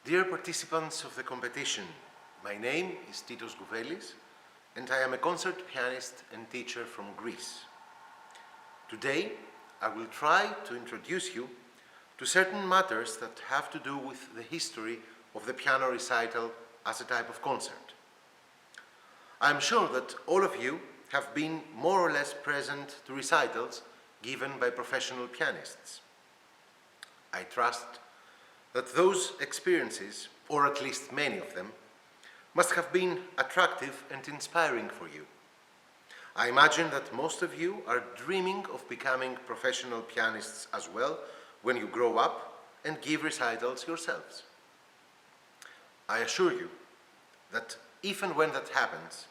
Dear participants of the competition, my name is Titos Gouveli, and I am a concert pianist and teacher from Greece. Today, I will try to introduce you to certain matters that have to do with the history of the piano recital as a type of concert. I am sure that all of you have been more or less present to recitals given by professional pianists. I trust that those experiences, or at least many of them, must have been attractive and inspiring for you. I imagine that most of you are dreaming of becoming professional pianists as well when you grow up and give recitals yourselves. I assure you that if and when that happens,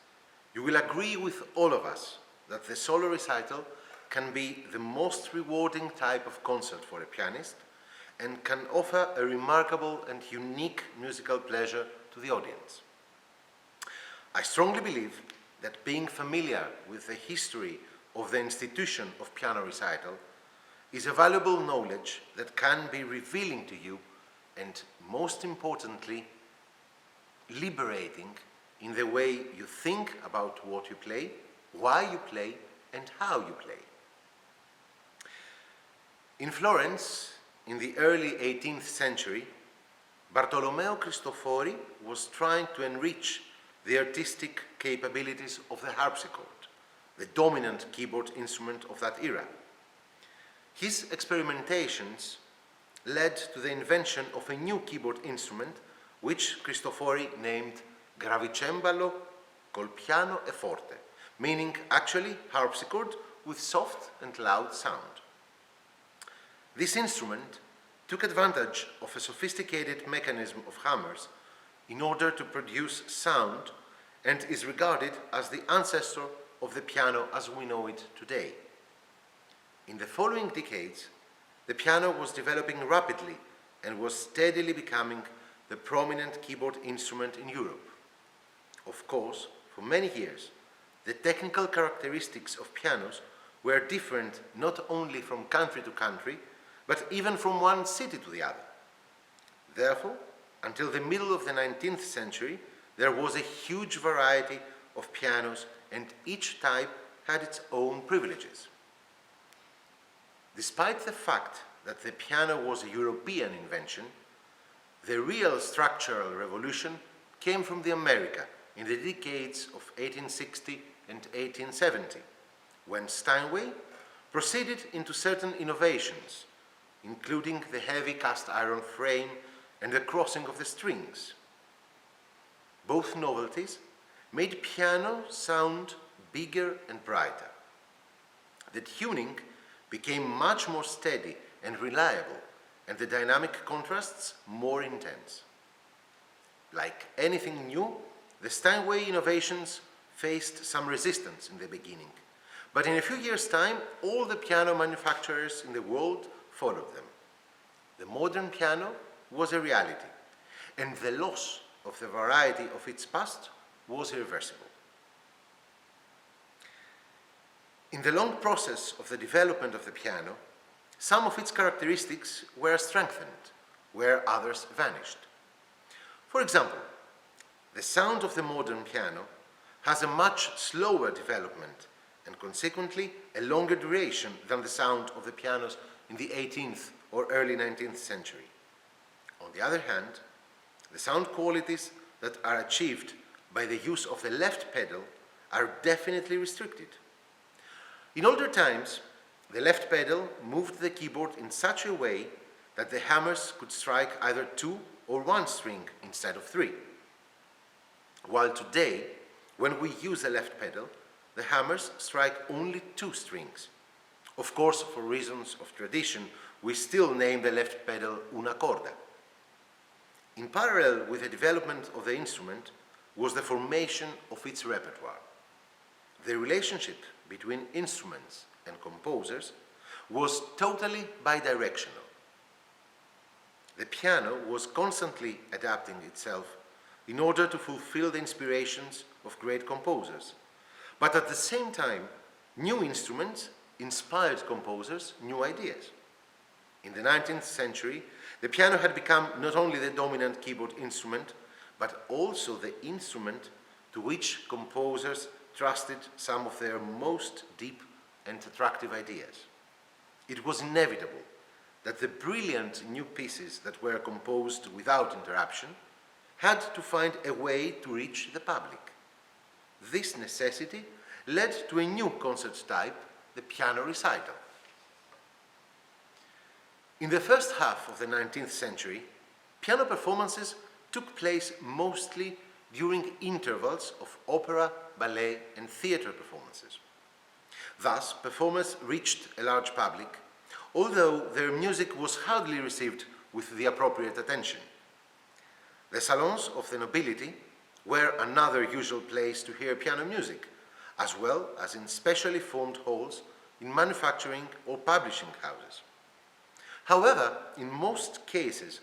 you will agree with all of us that the solo recital can be the most rewarding type of concert for a pianist and can offer a remarkable and unique musical pleasure to the audience. I strongly believe that being familiar with the history of the institution of piano recital is a valuable knowledge that can be revealing to you and, most importantly, liberating in the way you think about what you play, why you play, and how you play. In Florence, in the early 18th century, Bartolomeo Cristofori was trying to enrich the artistic capabilities of the harpsichord, the dominant keyboard instrument of that era. His experimentations led to the invention of a new keyboard instrument, which Cristofori named gravicembalo col piano e forte, meaning actually harpsichord with soft and loud sound. This instrument took advantage of a sophisticated mechanism of hammers in order to produce sound and is regarded as the ancestor of the piano as we know it today. In the following decades, the piano was developing rapidly and was steadily becoming the prominent keyboard instrument in Europe. Of course, for many years, the technical characteristics of pianos were different not only from country to country, but even from one city to the other. Therefore, until the middle of the 19th century, there was a huge variety of pianos, and each type had its own privileges. Despite the fact that the piano was a European invention, the real structural revolution came from America in the decades of 1860 and 1870, when Steinway proceeded into certain innovations, including the heavy cast iron frame and the crossing of the strings. Both novelties made piano sound bigger and brighter. The tuning became much more steady and reliable, and the dynamic contrasts more intense. Like anything new, the Steinway innovations faced some resistance in the beginning, but in a few years' time, all the piano manufacturers in the world followed them. The modern piano was a reality, and the loss of the variety of its past was irreversible. In the long process of the development of the piano, some of its characteristics were strengthened, where others vanished. For example, the sound of the modern piano has a much slower development and consequently a longer duration than the sound of the pianos in the 18th or early 19th century. On the other hand, the sound qualities that are achieved by the use of the left pedal are definitely restricted. In older times, the left pedal moved the keyboard in such a way that the hammers could strike either 2 or 1 string instead of 3. While today, when we use the left pedal, the hammers strike only 2 strings. Of course, for reasons of tradition, we still name the left pedal una corda. In parallel with the development of the instrument was the formation of its repertoire. The relationship between instruments and composers was totally bidirectional. The piano was constantly adapting itself in order to fulfill the inspirations of great composers, but at the same time, new instruments inspired composers new ideas. In the 19th century, The piano had become not only the dominant keyboard instrument, but also the instrument to which composers trusted some of their most deep and attractive ideas. It was inevitable that the brilliant new pieces that were composed without interruption had to find a way to reach the public. This necessity led to a new concert type, the piano recital. In the first half of the 19th century, piano performances took place mostly during intervals of opera, ballet, and theatre performances. Thus, performers reached a large public, although their music was hardly received with the appropriate attention. The salons of the nobility were another usual place to hear piano music, as well as in specially formed halls in manufacturing or publishing houses. However, in most cases,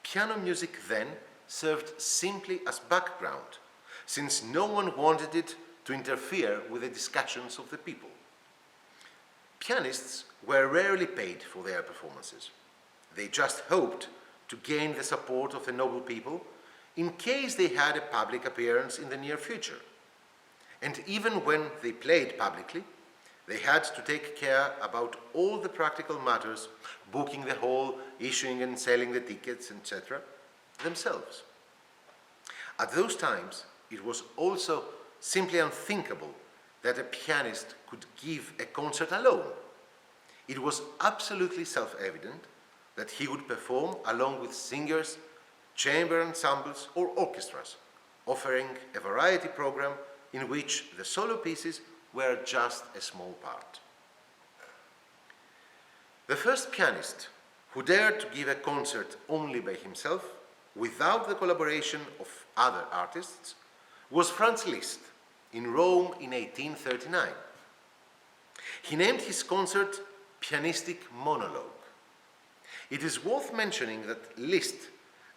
piano music then served simply as background, since no one wanted it to interfere with the discussions of the people. Pianists were rarely paid for their performances. They just hoped to gain the support of the noble people in case they had a public appearance in the near future. And even when they played publicly, they had to take care about all the practical matters, booking the hall, issuing and selling the tickets, etc., themselves. At those times, it was also simply unthinkable that a pianist could give a concert alone. It was absolutely self-evident that he would perform along with singers, chamber ensembles, or orchestras, offering a variety program in which the solo pieces were just a small part. The first pianist who dared to give a concert only by himself, without the collaboration of other artists, was Franz Liszt in Rome in 1839. He named his concert Pianistic Monologue. It is worth mentioning that Liszt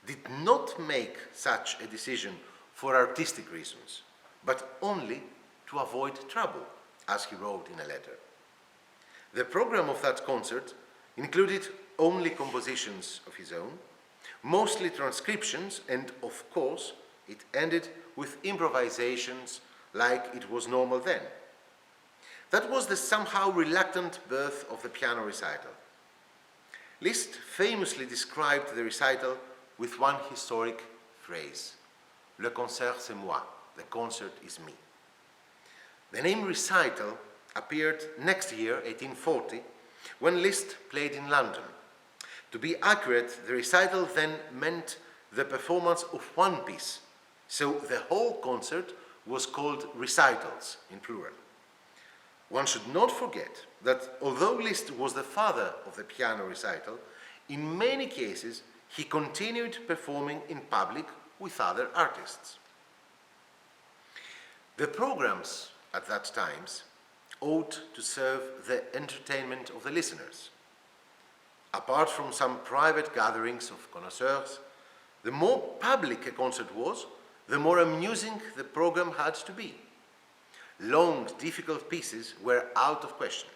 did not make such a decision for artistic reasons, but only to avoid trouble, as he wrote in a letter. The program of that concert included only compositions of his own, mostly transcriptions, and of course, it ended with improvisations like it was normal then. That was the somehow reluctant birth of the piano recital. Liszt famously described the recital with one historic phrase: "Le concert c'est moi," the concert is me. The name recital appeared next year, 1840, when Liszt played in London. To be accurate, the recital then meant the performance of one piece, so the whole concert was called recitals in plural. One should not forget that although Liszt was the father of the piano recital, in many cases he continued performing in public with other artists. The programs at that time ought to serve the entertainment of the listeners. Apart from some private gatherings of connoisseurs, the more public a concert was, the more amusing the program had to be. Long, difficult pieces were out of question.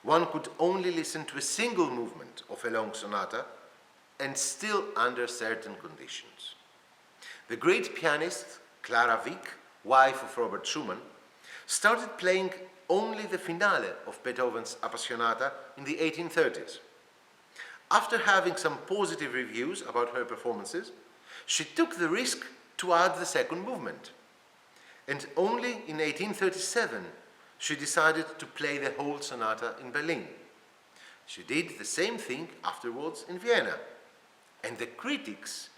One could only listen to a single movement of a long sonata, and still under certain conditions. The great pianist Clara Wieck, wife of Robert Schumann, started playing only the finale of Beethoven's Appassionata in the 1830s. After having some positive reviews about her performances, she took the risk to add the second movement. And only in 1837 she decided to play the whole sonata in Berlin. She did the same thing afterwards in Vienna, and the critics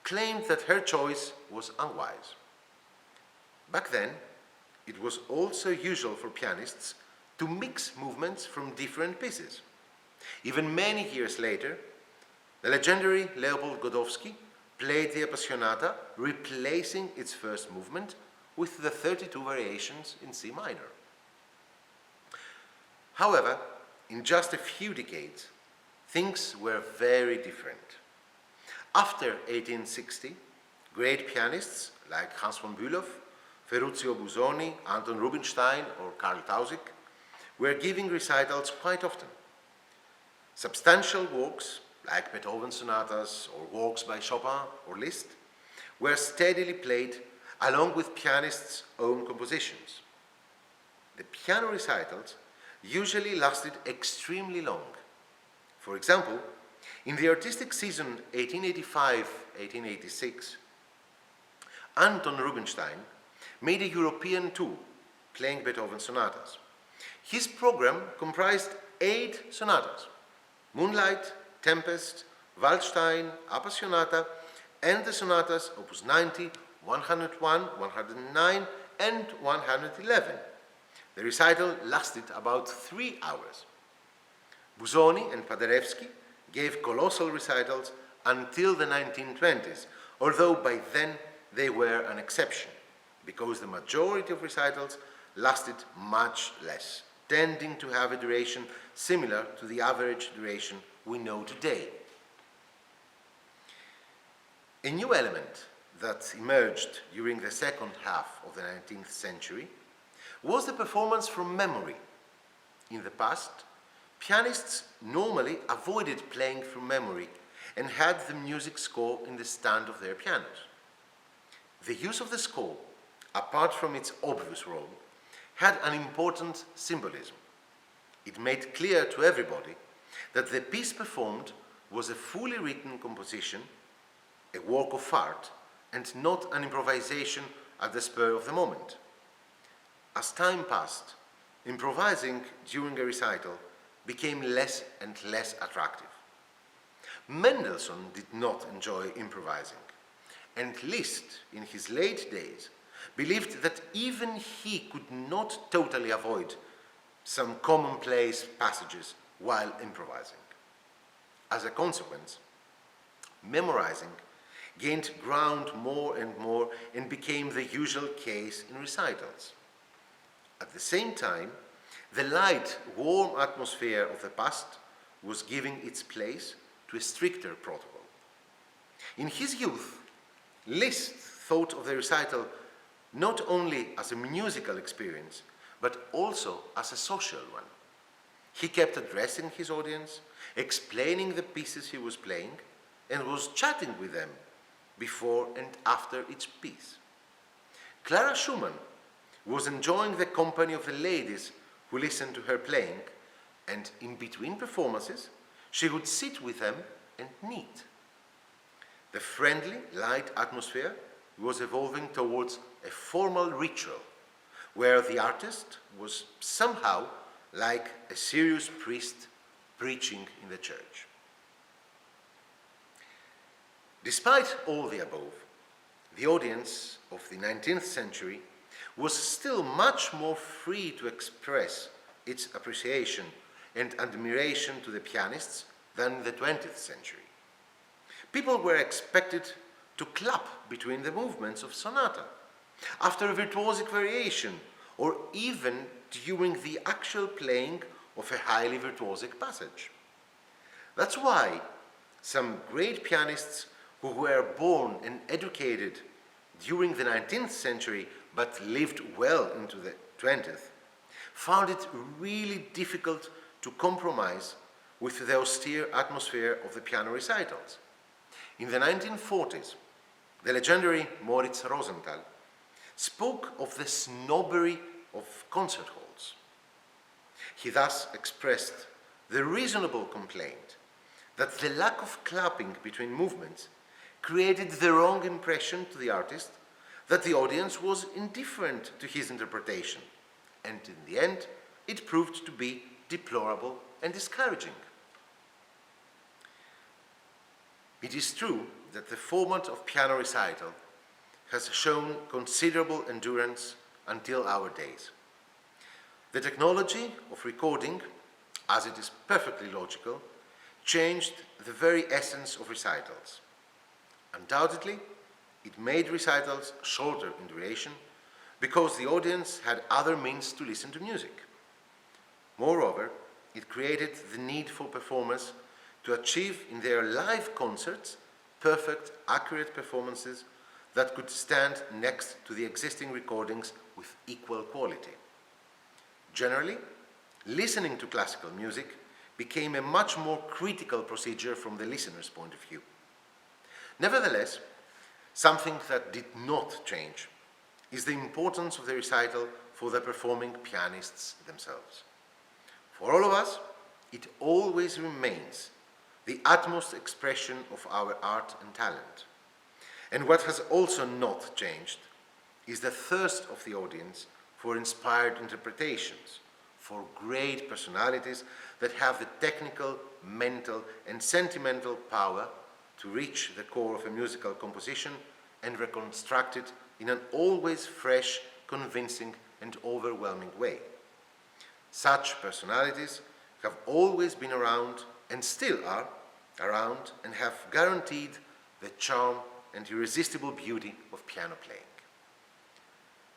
claimed that her choice was unwise. Back then, it was also usual for pianists to mix movements from different pieces. Even many years later, the legendary Leopold Godowsky played the Appassionata, replacing its first movement with the 32 variations in C minor. However, in just a few decades, things were very different. After 1860, great pianists like Hans von Bülow, Ferruccio Busoni, Anton Rubinstein, or Karl Tausig were giving recitals quite often. Substantial works like Beethoven's sonatas or works by Chopin or Liszt, were steadily played along with pianists' own compositions. The piano recitals usually lasted extremely long. For example, in the artistic season 1885-1886, Anton Rubinstein made a European tour playing Beethoven sonatas. His program comprised 8 sonatas: Moonlight, Tempest, Waldstein, Appassionata, and the sonatas Opus 90, 101, 109, and 111. The recital lasted about 3 hours. Busoni and Paderewski gave colossal recitals until the 1920s, although by then they were an exception, because the majority of recitals lasted much less, tending to have a duration similar to the average duration we know today. A new element that emerged during the second half of the 19th century was the performance from memory. In the past, pianists normally avoided playing from memory and had the music score in the stand of their pianos. The use of the score, apart from its obvious role, had an important symbolism. It made clear to everybody that the piece performed was a fully written composition, a work of art, and not an improvisation at the spur of the moment. As time passed, improvising during a recital became less and less attractive. Mendelssohn did not enjoy improvising, and Liszt, in his late days, believed that even he could not totally avoid some commonplace passages while improvising. As a consequence, memorizing gained ground more and more and became the usual case in recitals. At the same time, the light, warm atmosphere of the past was giving its place to a stricter protocol. In his youth, Liszt thought of the recital not only as a musical experience, but also as a social one. He kept addressing his audience, explaining the pieces he was playing, and was chatting with them before and after each piece. Clara Schumann was enjoying the company of the ladies who listened to her playing, and in between performances, she would sit with them and knit. The friendly, light atmosphere was evolving towards a formal ritual, where the artist was somehow like a serious priest preaching in the church. Despite all the above, the audience of the 19th century was still much more free to express its appreciation and admiration to the pianists than in the 20th century. People were expected to clap between the movements of sonata, after a virtuosic variation, or even during the actual playing of a highly virtuosic passage. That's why some great pianists who were born and educated during the 19th century but lived well into the 20th, found it really difficult to compromise with the austere atmosphere of the piano recitals. In the 1940s, the legendary Moritz Rosenthal spoke of the snobbery of concert halls. He thus expressed the reasonable complaint that the lack of clapping between movements created the wrong impression to the artist that the audience was indifferent to his interpretation, and in the end, it proved to be deplorable and discouraging. It is true that the format of piano recital has shown considerable endurance until our days. The technology of recording, as it is perfectly logical, changed the very essence of recitals. Undoubtedly, it made recitals shorter in duration because the audience had other means to listen to music. Moreover, it created the need for performers to achieve in their live concerts perfect, accurate performances that could stand next to the existing recordings with equal quality. Generally, listening to classical music became a much more critical procedure from the listener's point of view. Nevertheless, something that did not change is the importance of the recital for the performing pianists themselves. For all of us, it always remains the utmost expression of our art and talent. And what has also not changed is the thirst of the audience for inspired interpretations, for great personalities that have the technical, mental, and sentimental power to reach the core of a musical composition and reconstruct it in an always fresh, convincing, and overwhelming way. Such personalities have always been around and still are around and have guaranteed the charm and irresistible beauty of piano playing.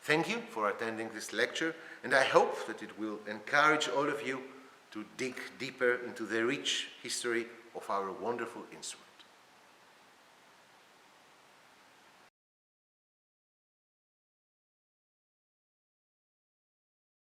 Thank you for attending this lecture, and I hope that it will encourage all of you to dig deeper into the rich history of our wonderful instrument.